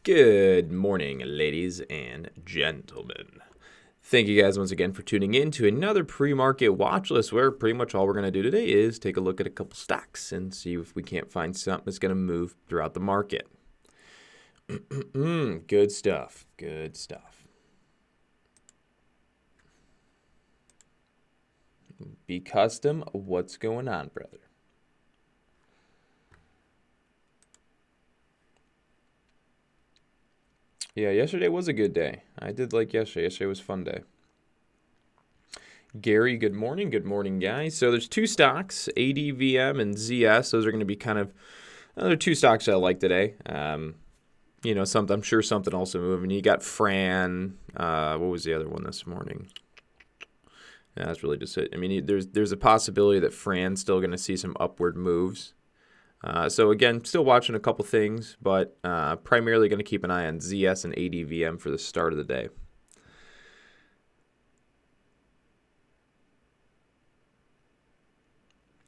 Good morning, ladies and gentlemen. Thank you guys once again for tuning in to another pre-market watch list where pretty much all we're going to do today is take a look at a couple stocks and see if we can't find something that's going to move throughout the market. Good stuff. Good stuff. Be custom. What's going on, brother? Yeah, yesterday was a good day. I did like yesterday. Yesterday was a fun day. Gary, good morning. Good morning, guys. So there's two stocks, ADVM and ZS. Those are going to be kind of other two stocks I like today. I'm sure something also moving. You got Fran. What was the other one this morning? Yeah, that's really just it. I mean, there's a possibility that Fran's still going to see some upward moves. So again, still watching a couple things, but primarily going to keep an eye on ZS and ADVM for the start of the day.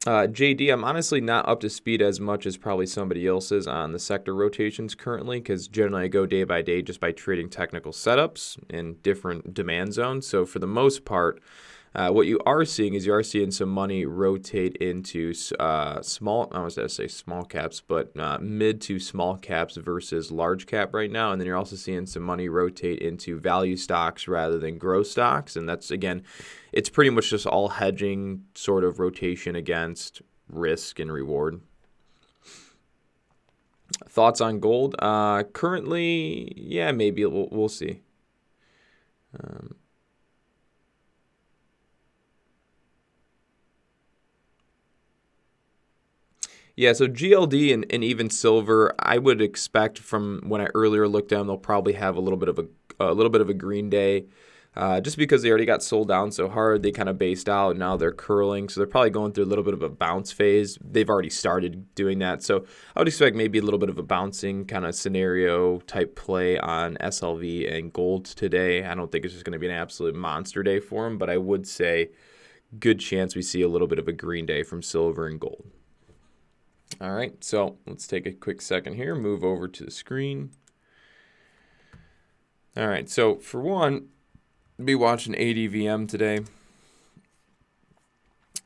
JD, I'm honestly not up to speed as much as probably somebody else is on the sector rotations currently, because generally I go day by day just by trading technical setups in different demand zones. So for the most part, what you are seeing is you are seeing some money rotate into small, I was going to say small caps, but mid to small caps versus large cap right now. And then you're also seeing some money rotate into value stocks rather than growth stocks. And that's, again, it's pretty much just all hedging sort of rotation against risk and reward. Thoughts on gold? Currently, yeah, maybe we'll see. Yeah, so GLD and even silver, I would expect from when I earlier looked down, they'll probably have a little bit of a green day, just because they already got sold down so hard. They kind of based out, and now they're curling, so they're probably going through a little bit of a bounce phase. They've already started doing that, so I would expect maybe a little bit of a bouncing kind of scenario type play on SLV and gold today. I don't think it's just going to be an absolute monster day for them, but I would say good chance we see a little bit of a green day from silver and gold. All right, so let's take a quick second here, move over to the screen. All right, so for one, be watching ADVM today.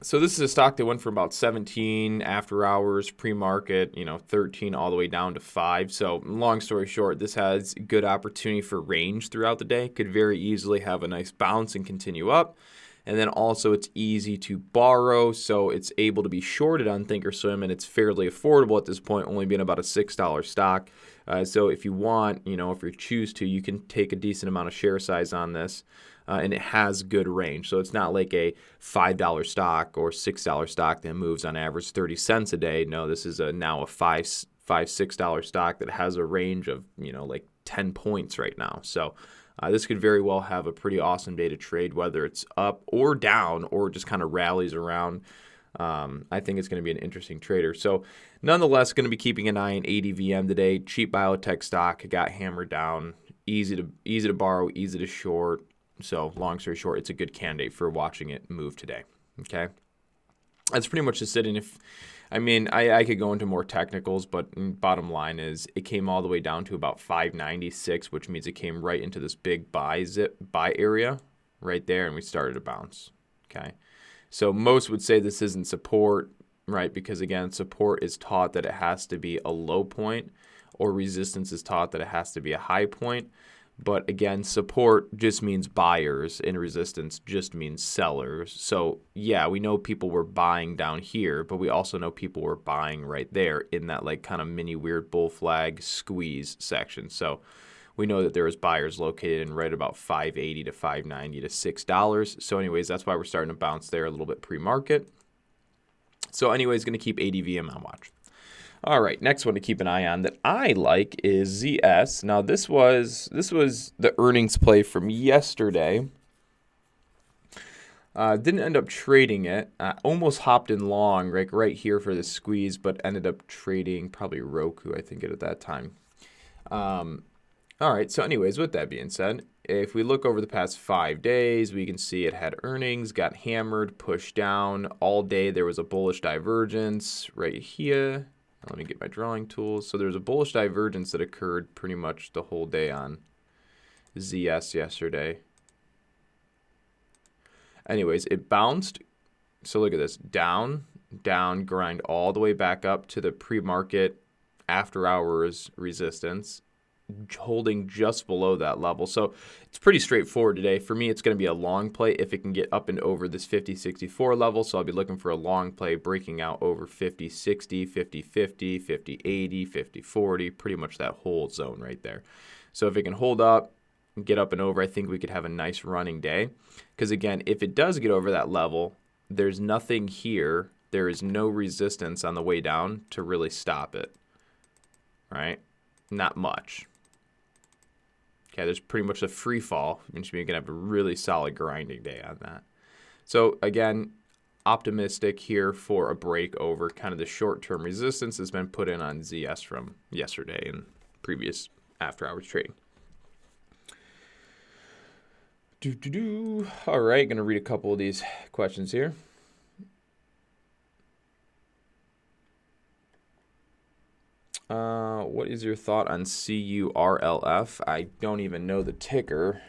So this is a stock that went from about 17 after hours, pre-market, 13 all the way down to 5. So long story short, this has good opportunity for range throughout the day. Could very easily have a nice bounce and continue up. And then also it's easy to borrow, so it's able to be shorted on Thinkorswim, and it's fairly affordable at this point, only being about a $6 stock. So if you want, if you choose to, you can take a decent amount of share size on this, and it has good range. So it's not like a $5 stock or $6 stock that moves on average 30 cents a day. No, this is now a $6 stock that has a range of, like 10 points right now. So this could very well have a pretty awesome day to trade, whether it's up or down or just kind of rallies around. I think it's going to be an interesting trader. So nonetheless, going to be keeping an eye on ADVM today. Cheap biotech stock, got hammered down, easy to borrow, easy to short. So long story short, it's a good candidate for watching it move today. Okay, that's pretty much just it. And I could go into more technicals, but bottom line is it came all the way down to about 596, which means it came right into this big buy area right there, and we started to bounce. Okay, so most would say this isn't support, right? Because again, support is taught that it has to be a low point, or resistance is taught that it has to be a high point. But again, support just means buyers and resistance just means sellers. So yeah, we know people were buying down here, but we also know people were buying right there in that like kind of mini weird bull flag squeeze section. So we know that there was buyers located in right about $5.80 to $5.90 to $6. So anyways, that's why we're starting to bounce there a little bit pre-market. So anyways, going to keep ADVM on watch. All right, next one to keep an eye on that I like is ZS. Now this was the earnings play from yesterday. Didn't end up trading it. Almost hopped in long right here for the squeeze, but ended up trading probably Roku, I think, at that time. All right, so anyways, with that being said, if we look over the past 5 days, we can see it had earnings, got hammered, pushed down all day. There was a bullish divergence right here. Let me get my drawing tools. So there's a bullish divergence that occurred pretty much the whole day on ZS yesterday. Anyways, it bounced. So look at this. Down, down, grind all the way back up to the pre-market after hours resistance, holding just below that level. So it's pretty straightforward today. For me, it's going to be a long play if it can get up and over this 50-64 level. So I'll be looking for a long play breaking out over 50-60, 50-50, 50-80, 50-40, pretty much that whole zone right there. So if it can hold up, get up and over, I think we could have a nice running day. Because again, if it does get over that level, there's nothing here. There is no resistance on the way down to really stop it, right? Not much. Okay, there's pretty much a free fall, which means you're going to have a really solid grinding day on that. So again, optimistic here for a break over kind of the short-term resistance that's been put in on ZS from yesterday and previous after-hours trading. All right, going to read a couple of these questions here. What is your thought on CURLF? I don't even know the ticker.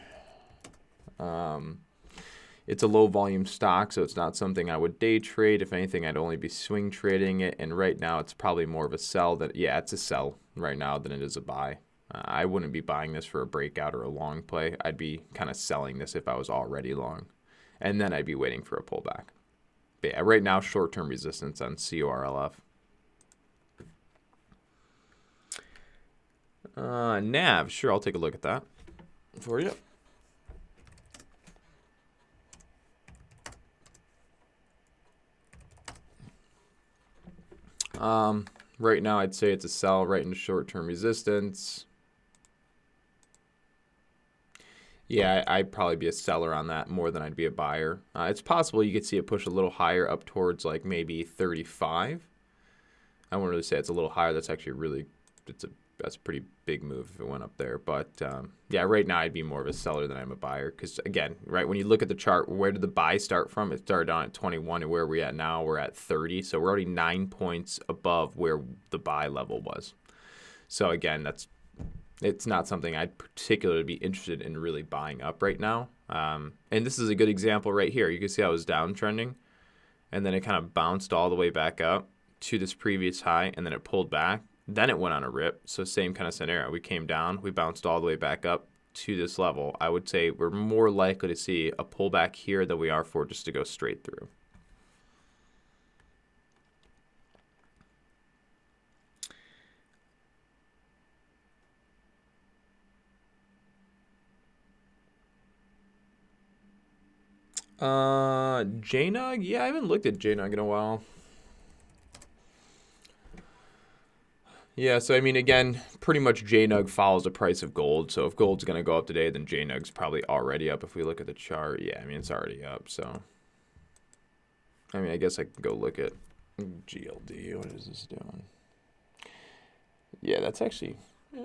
It's a low volume stock, so it's not something I would day trade. If anything, I'd only be swing trading it. And right now, it's probably more of a sell. Yeah, it's a sell right now than it is a buy. I wouldn't be buying this for a breakout or a long play. I'd be kind of selling this if I was already long. And then I'd be waiting for a pullback. But yeah, right now, short-term resistance on CURLF. NAV, sure, I'll take a look at that for you. Right now, I'd say it's a sell right into short-term resistance. Yeah, I'd probably be a seller on that more than I'd be a buyer. It's possible you could see it push a little higher up towards like maybe 35. I wouldn't really say it's a little higher. That's actually that's a pretty big move if it went up there. But yeah, right now I'd be more of a seller than I'm a buyer. Because again, right, when you look at the chart, where did the buy start from? It started down at 21, and where are we at now? We're at 30. So we're already 9 points above where the buy level was. So again, it's not something I'd particularly be interested in really buying up right now. And this is a good example right here. You can see how it was downtrending, and then it kind of bounced all the way back up to this previous high, and then it pulled back. Then it went on a rip. So same kind of scenario. We came down, we bounced all the way back up to this level. I would say we're more likely to see a pullback here than we are for just to go straight through. JNUG? Yeah, I haven't looked at JNUG in a while. Yeah, so I mean, again, pretty much JNUG follows the price of gold. So if gold's going to go up today, then JNUG's probably already up. If we look at the chart, yeah, I mean, it's already up. So, I mean, I guess I can go look at GLD. What is this doing? Yeah, that's actually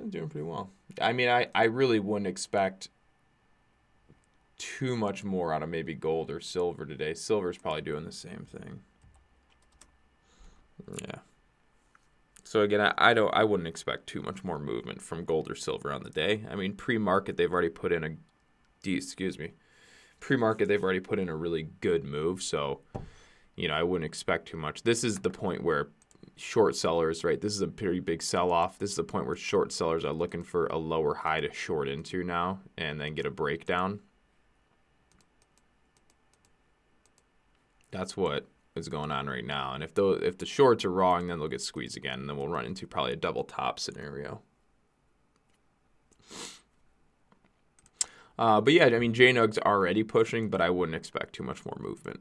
doing pretty well. I mean, I really wouldn't expect too much more out of maybe gold or silver today. Silver's probably doing the same thing. Yeah. So again, I wouldn't expect too much more movement from gold or silver on the day. I mean, pre-market they've already put in pre-market they've already put in a really good move. So, I wouldn't expect too much. This is the point where short sellers, right? This is a pretty big sell-off. This is the point where short sellers are looking for a lower high to short into now, and then get a breakdown. That's what is going on right now. And if the shorts are wrong, then they'll get squeezed again, and then we'll run into probably a double top scenario. But yeah, I mean, JNUG's already pushing, but I wouldn't expect too much more movement.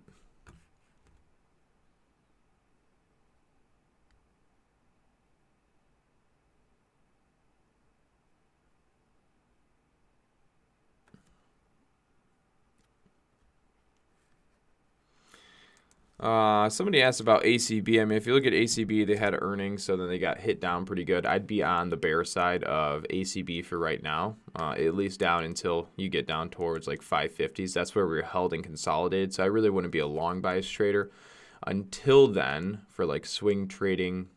Somebody asked about ACB. I mean, if you look at ACB, they had earnings, so then they got hit down pretty good. I'd be on the bear side of ACB for right now, at least down until you get down towards like 550s. That's where we're held and consolidated. So I really wouldn't be a long bias trader until then. For like swing trading,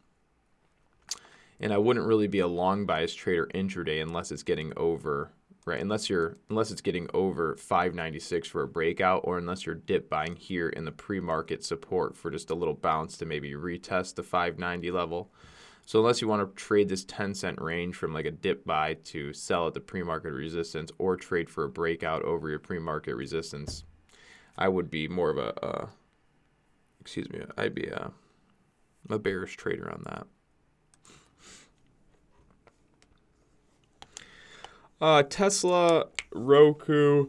And I wouldn't really be a long bias trader intraday unless it's getting over, right? Unless it's getting over 596 for a breakout, or unless you're dip buying here in the pre-market support for just a little bounce to maybe retest the 590 level. So unless you want to trade this 10-cent range from like a dip buy to sell at the pre-market resistance, or trade for a breakout over your pre-market resistance, I would be more of I'd be a bearish trader on that. Tesla, Roku,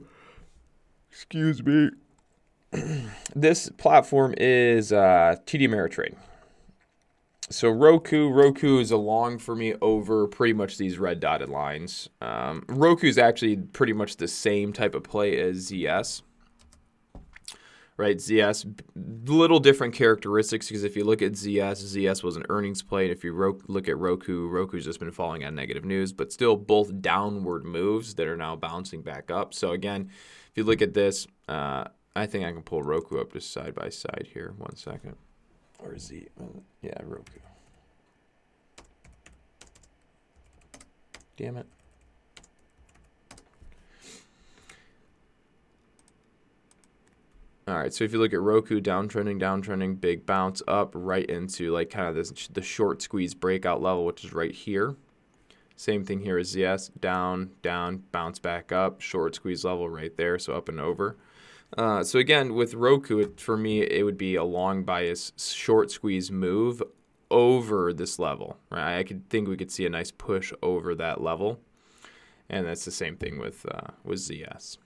this platform is TD Ameritrade. So Roku is a long for me over pretty much these red dotted lines. Roku is actually pretty much the same type of play as ZS. Right, ZS, little different characteristics, because if you look at ZS was an earnings play, and if you look at Roku's just been falling on negative news, but still both downward moves that are now bouncing back up. So again, if you look at this, I think I can pull Roku up just side by side here. 1 second. Or yeah, Roku. Damn it. All right, so if you look at Roku, downtrending, big bounce up right into like kind of the short squeeze breakout level, which is right here. Same thing here as ZS, down, bounce back up, short squeeze level right there, so up and over. So again, with Roku, for me, it would be a long bias short squeeze move over this level, right? I could think we could see a nice push over that level, and that's the same thing with ZS.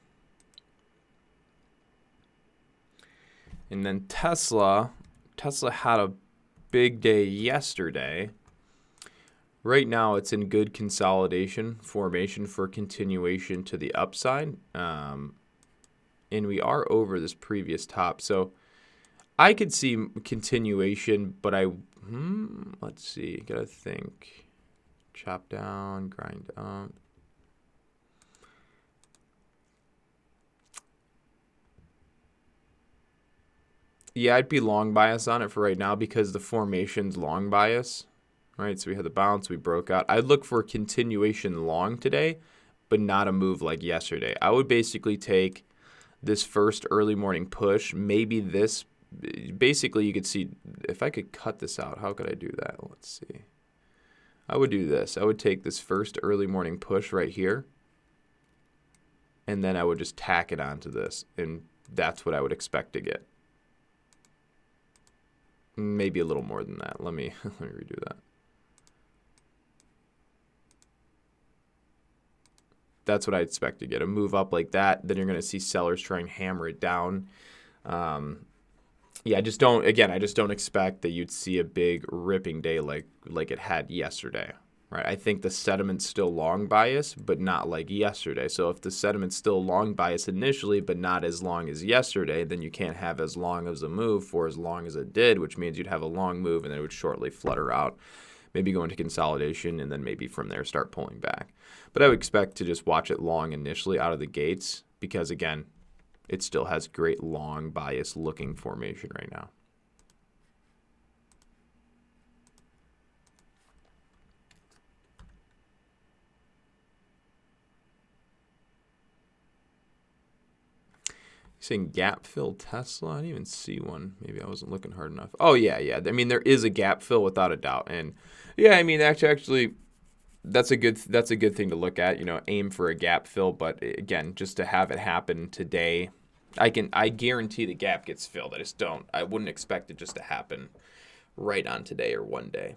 And then Tesla had a big day yesterday. Right now, it's in good consolidation formation for continuation to the upside. And we are over this previous top. So I could see continuation, but let's see, gotta think. Chop down, grind up. Yeah, I'd be long bias on it for right now because the formation's long bias, right? So we had the bounce, we broke out. I'd look for a continuation long today, but not a move like yesterday. I would basically take this first early morning push, maybe this. Basically, you could see, if I could cut this out, how could I do that? Let's see. I would do this. I would take this first early morning push right here, and then I would just tack it onto this, and that's what I would expect to get. Maybe a little more than that. Let me redo that. That's what I expect to get. A move up like that, then you're going to see sellers try and hammer it down. Yeah, I just don't expect that you'd see a big ripping day like it had yesterday. Right? I think the sentiment's still long bias, but not like yesterday. So if the sentiment's still long bias initially, but not as long as yesterday, then you can't have as long as a move for as long as it did, which means you'd have a long move and then it would shortly flutter out, maybe go into consolidation, and then maybe from there start pulling back. But I would expect to just watch it long initially out of the gates because, again, it still has great long bias looking formation right now. Saying gap fill Tesla? I didn't even see one. Maybe I wasn't looking hard enough. Oh, yeah. I mean, there is a gap fill without a doubt. And yeah, I mean, actually, that's a good thing to look at. Aim for a gap fill. But again, just to have it happen today, I guarantee the gap gets filled. I wouldn't expect it just to happen right on today or one day.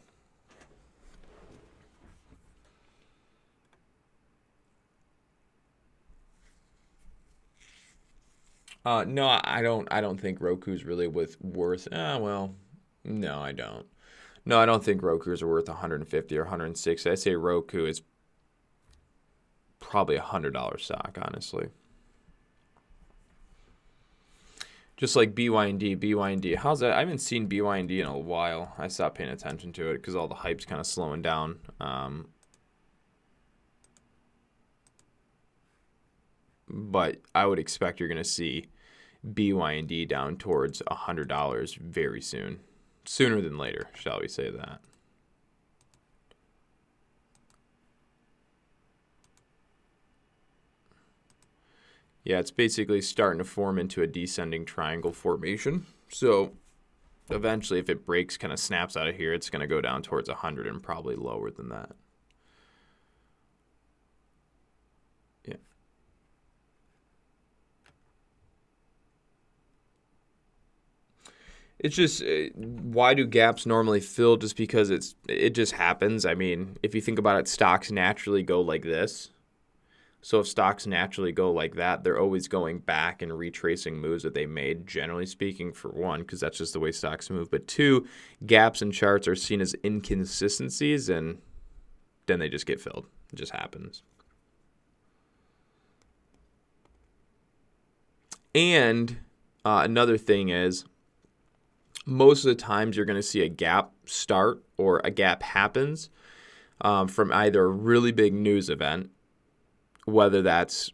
No, I don't think Roku's really worth. No, I don't. No, I don't think Roku's are worth 150 or 160. I say Roku is probably $100 stock, honestly. Just like BYND. How's that? I haven't seen BYND in a while. I stopped paying attention to it because all the hype's kind of slowing down. But I would expect you're going to see BYND down towards $100 very soon. Sooner than later, shall we say that. Yeah, it's basically starting to form into a descending triangle formation. So eventually, if it breaks, kind of snaps out of here, it's going to go down towards 100 and probably lower than that. Yeah. It's just why do gaps normally fill? Just because it just happens. I mean, if you think about it, stocks naturally go like this. So if stocks naturally go like that, they're always going back and retracing moves that they made, generally speaking, for one, because that's just the way stocks move. But two, gaps in charts are seen as inconsistencies, and then they just get filled. It just happens. And another thing is, most of the times you're going to see a gap start or a gap happens from either a really big news event, whether that's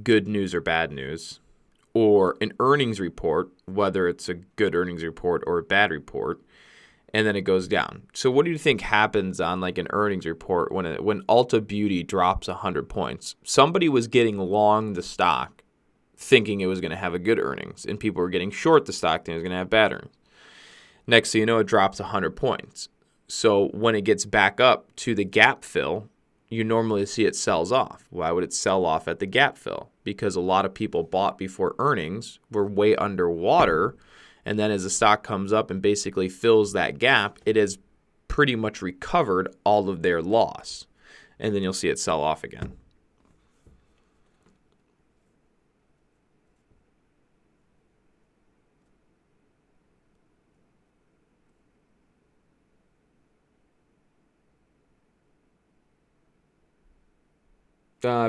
good news or bad news, or an earnings report, whether it's a good earnings report or a bad report, and then it goes down. So what do you think happens on like an earnings report when Ulta Beauty drops 100 points? Somebody was getting long the stock thinking it was going to have a good earnings, and people were getting short the stock thinking it was going to have bad earnings. Next thing you know, it drops 100 points. So when it gets back up to the gap fill, you normally see it sells off. Why would it sell off at the gap fill? Because a lot of people bought before earnings, were way underwater, and then as the stock comes up and basically fills that gap, it has pretty much recovered all of their loss. And then you'll see it sell off again.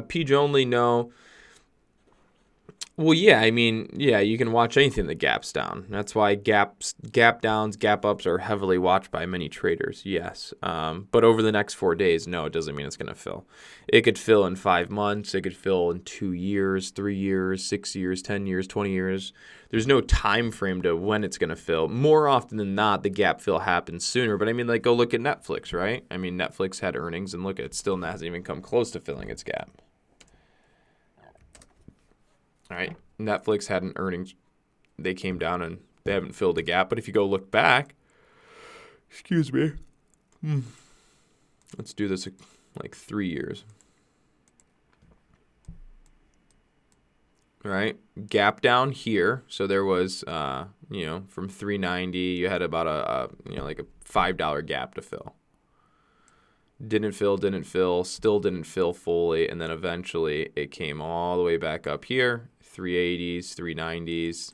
Page only, no. Well, yeah, I mean, yeah, you can watch anything that gaps down. That's why gap downs, gap ups are heavily watched by many traders, yes. But over the next 4 days, no, it doesn't mean it's going to fill. It could fill in 5 months. It could fill in 2 years, 3 years, 6 years, 10 years, 20 years. There's no time frame to when it's going to fill. More often than not, the gap fill happens sooner. But I mean, like, go look at Netflix, right? I mean, Netflix had earnings, and look, it still hasn't even come close to filling its gap. All right, Netflix had an earnings. They came down and they haven't filled a gap. But if you go look back, excuse me, let's do this like 3 years. All right, gap down here. So there was, from 390, you had about like a $5 gap to fill. Didn't fill, still didn't fill fully, and then eventually it came all the way back up here, 380s, 390s,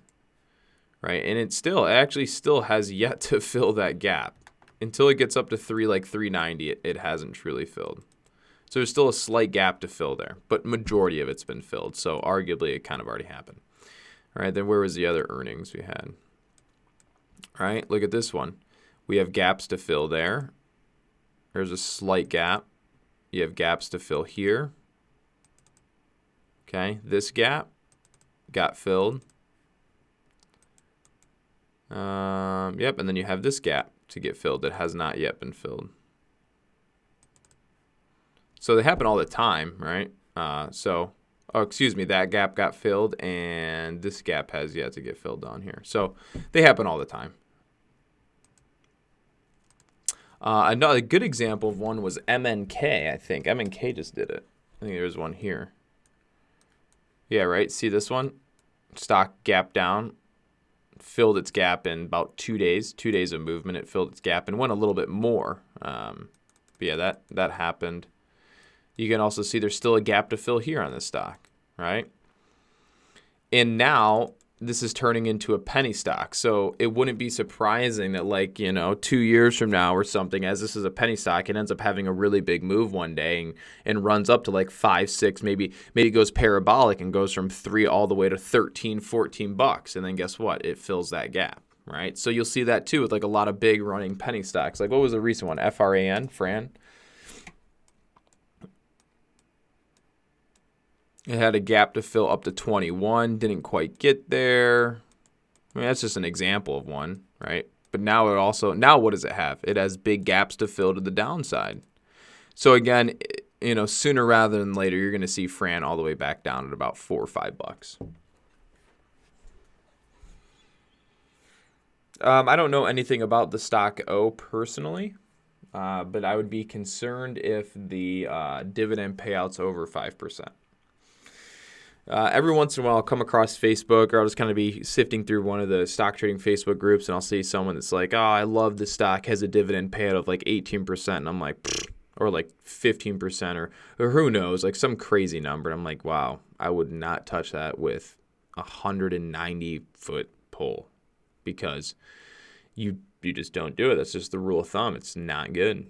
right? And it actually still has yet to fill that gap. Until it gets up to 390, it hasn't truly filled. So there's still a slight gap to fill there, but majority of it's been filled, so arguably it kind of already happened. All right, then where was the other earnings we had? All right, look at this one. We have gaps to fill there. There's a slight gap. You have gaps to fill here. Okay, this gap got filled. Yep, and then you have this gap to get filled that has not yet been filled. So they happen all the time, right? That gap got filled, and this gap has yet to get filled down here. So they happen all the time. Another good example of one was MNK, I think. MNK just did it. I think there's one here. Yeah, right? See this one? Stock gap down. Filled its gap in about 2 days. 2 days of movement. It filled its gap and went a little bit more. But yeah, that happened. You can also see there's still a gap to fill here on this stock, right? And now this is turning into a penny stock. So it wouldn't be surprising that 2 years from now or something, as this is a penny stock, it ends up having a really big move one day and runs up to like 5, 6, maybe it goes parabolic and goes from 3 all the way to 13, 14 bucks. And then guess what? It fills that gap, right? So you'll see that too with like a lot of big running penny stocks. Like what was the recent one? Fran? It had a gap to fill up to 21, didn't quite get there. I mean, that's just an example of one, right? But now what does it have? It has big gaps to fill to the downside. So again, sooner rather than later, you're going to see Fran all the way back down at about $4 or $5. I don't know anything about the stock O personally, but I would be concerned if the dividend payout's over 5%. Every once in a while, I'll come across Facebook, or I'll just kind of be sifting through one of the stock trading Facebook groups, and I'll see someone that's like, "Oh, I love this stock, has a dividend payout of like 18%," and I'm like, pfft, or like 15%, or who knows, like some crazy number. And I'm like, wow, I would not touch that with a 190-foot pole, because you just don't do it. That's just the rule of thumb. It's not good.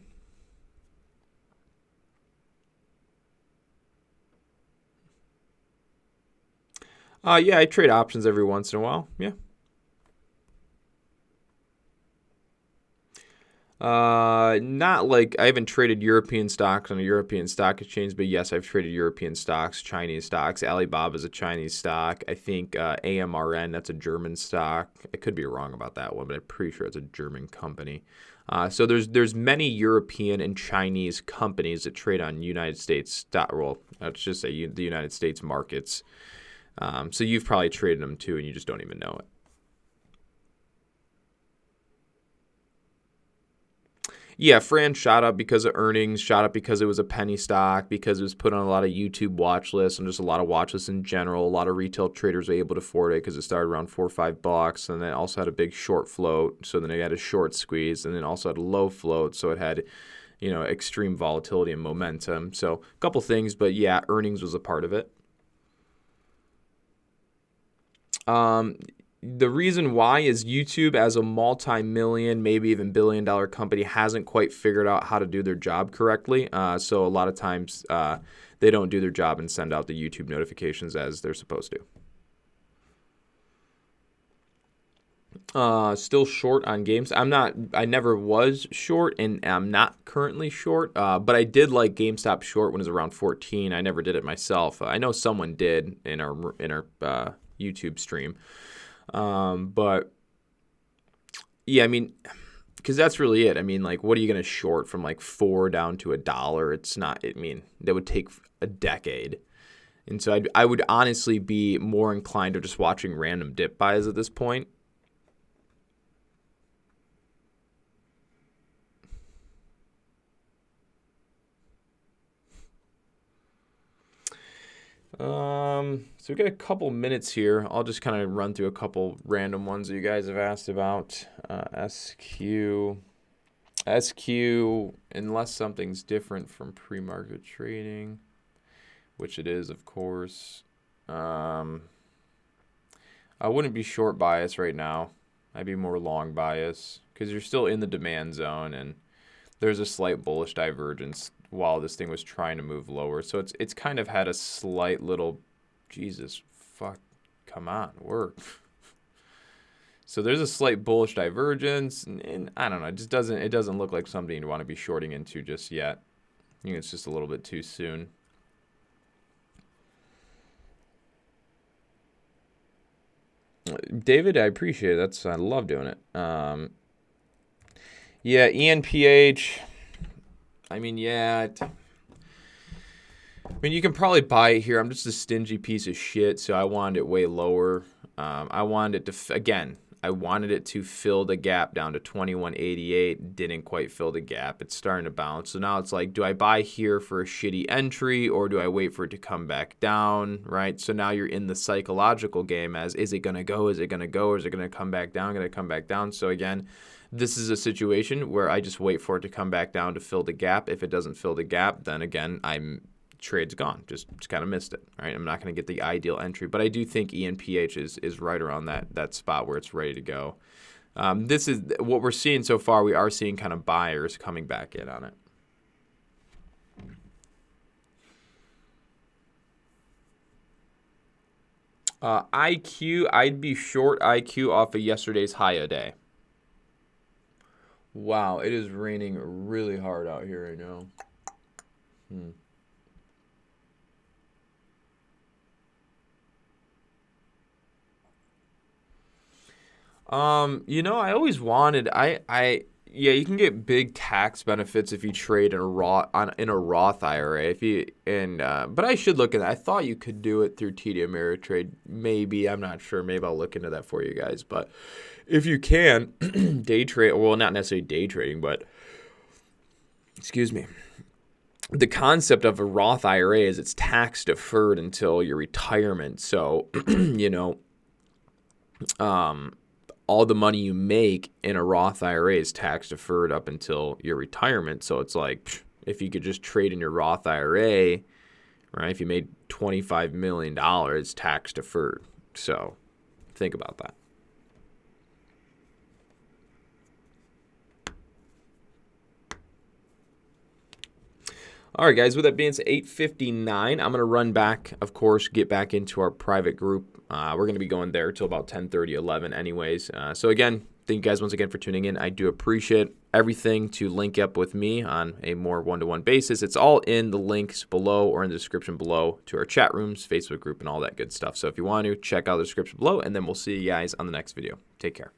Yeah, I trade options every once in a while. Yeah. Not like I haven't traded European stocks on a European stock exchange, but yes, I've traded European stocks, Chinese stocks. Alibaba is a Chinese stock. I think AMRN, that's a German stock. I could be wrong about that one, but I'm pretty sure it's a German company. So there's many European and Chinese companies that trade on United States stock. Well, let's just say the United States markets. So you've probably traded them too, and you just don't even know it. Yeah, Fran shot up because of earnings, shot up because it was a penny stock, because it was put on a lot of YouTube watch lists and just a lot of watch lists in general. A lot of retail traders were able to afford it because it started around $4 or $5, and then it also had a big short float, so then it had a short squeeze, and then also had a low float, so it had, extreme volatility and momentum. So a couple things, but yeah, earnings was a part of it. The reason why is YouTube, as a multi-million, maybe even billion-dollar company, hasn't quite figured out how to do their job correctly. So a lot of times they don't do their job and send out the YouTube notifications as they're supposed to. Still short on games. I never was short, and I'm not currently short. But I did like GameStop short when it was around 14. I never did it myself. I know someone did in our YouTube stream. But yeah, I mean, because that's really it. I mean, like, what are you going to short from like $4 down to $1? It's not, that would take a decade. And so I would honestly be more inclined to just watching random dip buys at this point. So we got a couple minutes here. I'll just kind of run through a couple random ones that you guys have asked about. SQ, unless something's different from pre-market trading, which it is, of course. I wouldn't be short bias right now. I'd be more long bias because you're still in the demand zone, and there's a slight bullish divergence while this thing was trying to move lower. So it's kind of had a slight little, come on, work. So there's a slight bullish divergence, and I don't know, it doesn't look like something you want to be shorting into just yet. I think it's just a little bit too soon. David, I appreciate it. I love doing it. Yeah, ENPH. I mean, yeah. You can probably buy it here. I'm just a stingy piece of shit, so I wanted it way lower. I wanted it to fill the gap down to 2188. Didn't quite fill the gap. It's starting to bounce. So now it's like, do I buy here for a shitty entry, or do I wait for it to come back down, right? So now you're in the psychological game as, is it going to go? Is it going to go? Or is it going to come back down? Going to come back down? So again, this is a situation where I just wait for it to come back down to fill the gap. If it doesn't fill the gap, then again, trade's gone. Just kind of missed it. Right? I'm not going to get the ideal entry, but I do think ENPH is right around that spot where it's ready to go. This is what we're seeing so far. We are seeing kind of buyers coming back in on it. IQ, I'd be short IQ off of yesterday's high a day. Wow, it is raining really hard out here right now. I always wanted, Yeah, you can get big tax benefits if you trade in a Roth IRA. But I should look at that. I thought you could do it through TD Ameritrade. Maybe, I'm not sure. Maybe I'll look into that for you guys. But if you can day trade, well, not necessarily day trading, but excuse me. The concept of a Roth IRA is it's tax deferred until your retirement. So, all the money you make in a Roth IRA is tax deferred up until your retirement. So it's like, if you could just trade in your Roth IRA, right? If you made $25 million, it's tax deferred. So think about that. All right, guys, with that being said, 8:59, I'm going to run back, of course, get back into our private group. We're going to be going there till about 10:30, 11 anyways. So again, thank you guys once again for tuning in. I do appreciate everything to link up with me on a more one-to-one basis. It's all in the links below or in the description below to our chat rooms, Facebook group, and all that good stuff. So if you want to, check out the description below, and then we'll see you guys on the next video. Take care.